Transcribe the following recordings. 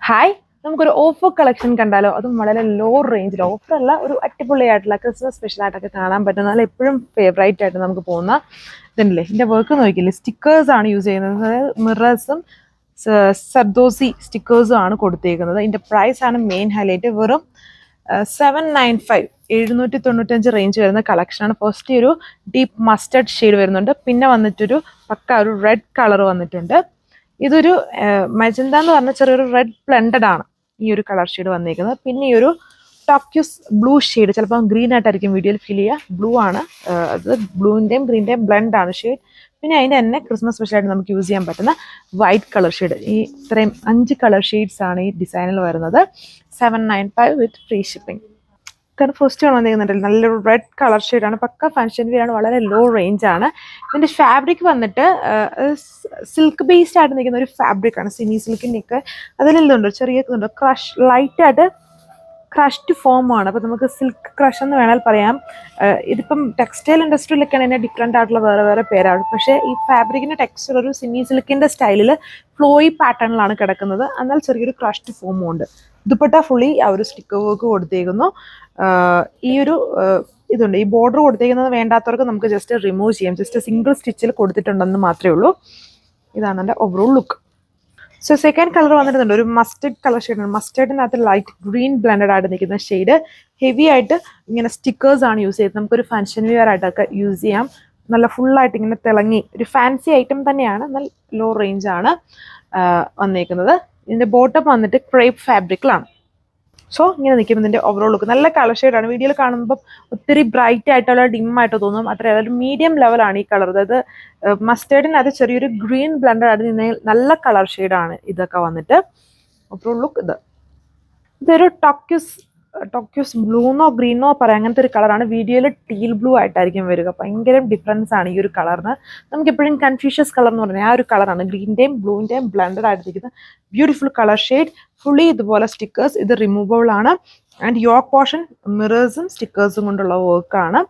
Hi, നമുക്കൊരു offer collection കണ്ടാലോ? അതും വളരെ ലോ റേഞ്ചിൽ, ഓഫർ അല്ല, ഒരു അടിപൊളിയായിട്ടുള്ള ക്രിസ്മസ് സ്പെഷ്യൽ ആയിട്ടൊക്കെ കാണാൻ പറ്റുന്ന, നല്ല എപ്പോഴും ഫേവറേറ്റ് ആയിട്ട് നമുക്ക് പോകുന്ന ഇതല്ലേ. ഇതിന്റെ വർക്ക് നോക്കിയില്ലേ, സ്റ്റിക്കേഴ്സ് ആണ് യൂസ് ചെയ്യുന്നത്. അതായത് മിറേഴ്സും സർദോസി സ്റ്റിക്കേഴ്സും ആണ് കൊടുത്തേക്കുന്നത്. ഇതിന്റെ പ്രൈസ് ആണ് മെയിൻ ഹൈലൈറ്റ്. വെറും 795 795 റേഞ്ച് വരുന്ന കളക്ഷനാണ്. ഫസ്റ്റ് ഒരു ഡീപ്പ് മസ്റ്റർഡ് ഷെയ്ഡ് വരുന്നുണ്ട്, പിന്നെ വന്നിട്ടൊരു പക്ക ഒരു റെഡ് കളർ വന്നിട്ടുണ്ട്. ഇതൊരു മജന്ത എന്ന് പറഞ്ഞ ചെറിയൊരു റെഡ് ബ്ലെൻഡഡ് ആണ് ഈ ഒരു കളർ ഷെയ്ഡ് വന്നിരിക്കുന്നത്. പിന്നെ ഈ ഒരു ടോക്യൂസ് ബ്ലൂ ഷെയ്ഡ്, ചിലപ്പോൾ ഗ്രീൻ ആയിട്ടായിരിക്കും വീഡിയോയിൽ ഫീൽ ചെയ്യുക. ബ്ലൂ ആണ്, അത് ബ്ലൂവിൻ്റെയും ഗ്രീൻ്റെയും ബ്ലെൻഡ് ആണ് ഷെയ്ഡ്. പിന്നെ അതിൻ്റെ തന്നെ ക്രിസ്മസ് സ്പെഷ്യലായിട്ട് നമുക്ക് യൂസ് ചെയ്യാൻ പറ്റുന്ന വൈറ്റ് കളർ ഷെയ്ഡ്. ഈ ഇത്രയും 5 കളർ ഷെയ്ഡ്സ് ആണ് ഈ ഡിസൈനിൽ വരുന്നത്. 795 വിത്ത് ഫ്രീ ഷിപ്പിംഗ്. കാരണം ഫസ്റ്റ് ആണ് വന്നിരിക്കുന്നുണ്ടല്ലോ, നല്ലൊരു റെഡ് കളർ ഷെയ്ഡാണ്, പക്ക ഫാൻഷൻ വെയർ ആണ്, വളരെ ലോ റേഞ്ച് ആണ്. ഇതിൻ്റെ ഫാബ്രിക് വന്നിട്ട് സിൽക്ക് ബേസ്ഡ് ആയിട്ട് നിൽക്കുന്ന ഒരു ഫാബ്രിക് ആണ്. സെമി സിൽക്കിൻ്റെ ഒക്കെ അതിലെന്തുണ്ട്, ചെറിയ ഇതുണ്ട്, ക്രഷ് ലൈറ്റായിട്ട് ക്രഷ്ഡ് ഫോം ആണ്. അപ്പോൾ നമുക്ക് സിൽക്ക് ക്രഷ് എന്ന് വേണമെങ്കിൽ പറയാം. ഇതിപ്പം ടെക്സ്റ്റൈൽ ഇൻഡസ്ട്രിയിലൊക്കെയാണ് ഇതിനെ ഡിഫറെൻ്റ് ആയിട്ടുള്ള വേറെ വേറെ പേരാണ്. പക്ഷേ ഈ ഫാബ്രിക്കിൻ്റെ ടെക്സ്ചർ ഒരു സെമി സിൽക്കിൻ്റെ സ്റ്റൈലിൽ ഫ്ലോയി പാറ്റേണിലാണ് കിടക്കുന്നത്. എന്നാൽ ചെറിയൊരു ക്രഷ്ഡ് ഫോമും ഉണ്ട്. ദുപ്പട്ട ഫുള്ളി ആ ഒരു സ്റ്റിക്കർ വർക്ക് കൊടുത്തേക്കുന്നു. ഈ ഒരു ഇതുണ്ട്, ഈ ബോർഡർ കൊടുത്തേക്കുന്നത് വേണ്ടാത്തവർക്ക് നമുക്ക് ജസ്റ്റ് റിമൂവ് ചെയ്യാം. ജസ്റ്റ് സിംഗിൾ സ്റ്റിച്ചിൽ കൊടുത്തിട്ടുണ്ടെന്ന് മാത്രമേ ഉള്ളൂ. ഇതാണ് എൻ്റെ overall look. So second colour വന്നിട്ടുണ്ട്, ഒരു മസ്റ്റർഡ് കളർ ഷെയ്ഡാണ്. മസ്റ്റർഡിനകത്ത് ലൈറ്റ് ഗ്രീൻ ബ്ലെൻഡഡ് ആയിട്ട് നിൽക്കുന്ന ഷെയ്ഡ്. ഹെവി ആയിട്ട് ഇങ്ങനെ സ്റ്റിക്കേഴ്സ് ആണ് യൂസ് ചെയ്തത്. നമുക്കൊരു ഫാൻഷൻ വെയർ ആയിട്ടൊക്കെ യൂസ് ചെയ്യാം. നല്ല ഫുള്ളായിട്ട് ഇങ്ങനെ തിളങ്ങി ഒരു ഫാൻസി ഐറ്റം തന്നെയാണ്. നല്ല ലോ റേഞ്ച് ആണ് വന്നിരിക്കുന്നത്. ഇതിൻ്റെ ബോട്ടം വന്നിട്ട് ക്രേപ്പ് ഫാബ്രിക്കിലാണ്. സോ ഇങ്ങനെ നിൽക്കുമ്പോൾ ഇതിൻ്റെ ഓവറോൾ ലുക്ക് നല്ല കളർ ഷെയ്ഡാണ്. വീഡിയോയിൽ കാണുമ്പോൾ ഒത്തിരി ബ്രൈറ്റ് ആയിട്ടുള്ള ഡിമ്മായിട്ട് തോന്നും, അത്രയും ഒരു മീഡിയം ലെവലാണ് ഈ കളർ. അതായത് മസ്റ്റേർഡിനകത്ത് ചെറിയൊരു ഗ്രീൻ ബ്ലെൻഡഡ് ആയിട്ട് നിന്ന് നല്ല കളർ ഷെയ്ഡാണ് ഇതൊക്കെ വന്നിട്ട്. ഓവറോൾ ലുക്ക് ഇതൊരു ടോക്യൂസ് ബ്ലൂന്നോ ഗ്രീനോ പറയാം, അങ്ങനത്തെ ഒരു കളറാണ്. വീഡിയോയിൽ ടീൽ ബ്ലൂ ആയിട്ടായിരിക്കും വരിക. ഭയങ്കര ഡിഫറൻസ് ആണ് ഈ ഒരു കളറിന്. നമുക്ക് എപ്പോഴും കൺഫ്യൂഷ്യസ് കളർ എന്ന് പറഞ്ഞാൽ ആ ഒരു കളറാണ്. ഗ്രീൻ്റെയും ബ്ലൂവിൻ്റെയും ബ്ലെൻഡഡ് ആയിട്ടിരിക്കുന്ന ബ്യൂട്ടിഫുൾ കളർ ഷെയ്ഡ്. ഫുള്ളി ഇതുപോലെ സ്റ്റിക്കേഴ്സ്, ഇത് റിമൂവബിൾ ആണ്. ആൻഡ് യോക്ക് പോർഷൻ മിറേഴ്സും സ്റ്റിക്കേഴ്സും കൊണ്ടുള്ള വർക്കാണ്.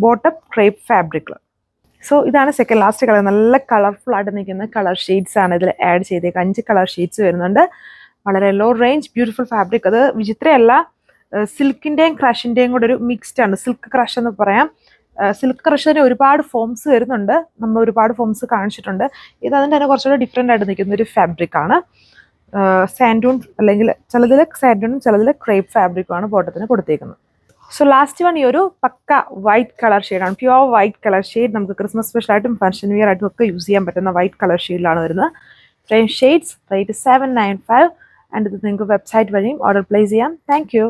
Bottom crepe fabric. സോ ഇതാണ് സെക്കൻഡ് ലാസ്റ്റ് കളർ. നല്ല കളർഫുൾ ആയിട്ട് നിൽക്കുന്ന കളർ ഷെയ്ഡ്സ് ആണ് ഇതിൽ ആഡ് ചെയ്തേക്കുക. 5 കളർ ഷെയ്ഡ്സ് വരുന്നുണ്ട്. വളരെ ലോ റേഞ്ച് ബ്യൂട്ടിഫുൾ ഫാബ്രിക്. അത് വിചിത്രയല്ല, സിൽക്കിൻ്റെയും ക്രഷിൻ്റെയും കൂടെ ഒരു മിക്സ്ഡ് ആണ്. സിൽക്ക് ക്രഷ് എന്ന് പറയാം. സിൽക്ക് ക്രഷിന് ഒരുപാട് ഫോംസ് വരുന്നുണ്ട്, നമ്മൾ ഒരുപാട് ഫോംസ് കാണിച്ചിട്ടുണ്ട്. ഇത് അതിൻ്റെ തന്നെ കുറച്ചുകൂടെ ഡിഫറെൻ്റ് ആയിട്ട് നിൽക്കുന്ന ഒരു ഫാബ്രിക് ആണ്. സാൻഡൂൺ അല്ലെങ്കിൽ ചിലതിൽ സാൻഡൂണും ചിലതിൽ ക്രേപ്പ് ഫാബ്രിക്കും ആണ് ബോട്ടത്തിന് കൊടുത്തേക്കുന്നത്. സോ ലാസ്റ്റ് വൺ ഈ ഒരു പക്ക വൈറ്റ് കളർ ഷെയ്ഡാണ്, പ്യുവർ വൈറ്റ് കളർ ഷെയ്ഡ്. നമുക്ക് ക്രിസ്മസ് സ്പെഷ്യലായിട്ടും ഫാൻഷൻ വെയർ ആയിട്ടും ഒക്കെ യൂസ് ചെയ്യാൻ പറ്റുന്ന വൈറ്റ് കളർ ഷെയ്ഡിലാണ് വരുന്നത്. ഇത്രയും ഷെയ്ഡ്സ്, റേറ്റ് 795. ആൻഡ് ഇത് നിങ്ങൾക്ക് വെബ്സൈറ്റ് വഴിയും ഓർഡർ പ്ലേസ് ചെയ്യാം. Thank you.